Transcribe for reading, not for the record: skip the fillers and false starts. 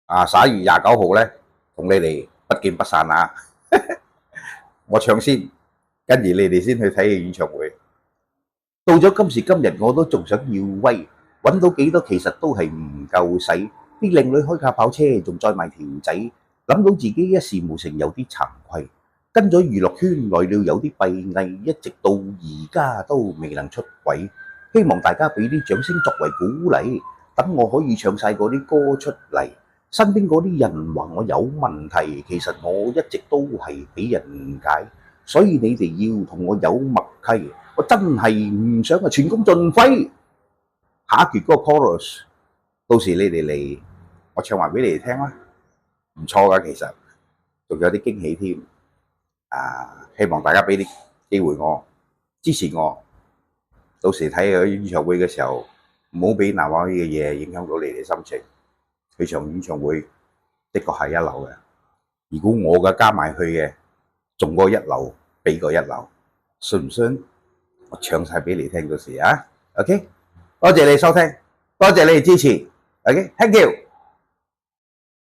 11月29號咧，同你哋不見不散啊！我唱先，跟住你哋先去睇演唱會。到咗今時今日，我都仲想要威，揾到幾多其實都係唔夠使。啲靚女開架跑車，仲載埋條仔，諗到自己一事無成，有啲慚愧。跟咗娛樂圈來了有啲閉翳，一直到而家都未能出軌。希望大家俾啲掌聲作為鼓勵，等我可以唱晒嗰啲歌出嚟。身邊嗰啲人話我有問題，其實我一直都係俾人誤解，所以你哋要同我有默契。我真係唔想全功盡揮。下一橛嗰個 chorus， 到時你哋嚟，我唱埋俾你哋聽啦，唔錯噶，其實仲有啲驚喜添。希望大家俾啲機會我，支持我。到時睇佢演唱會嘅時候，唔好俾南華嘅嘢影響到你哋心情。佢場演唱會的確係一流嘅，如果我嘅加埋去嘅，仲過一流，俾過一流，信唔信？我唱晒俾你聽到時啊 ，OK？ 多謝你收聽，多謝你哋支持 ，OK？Thank you。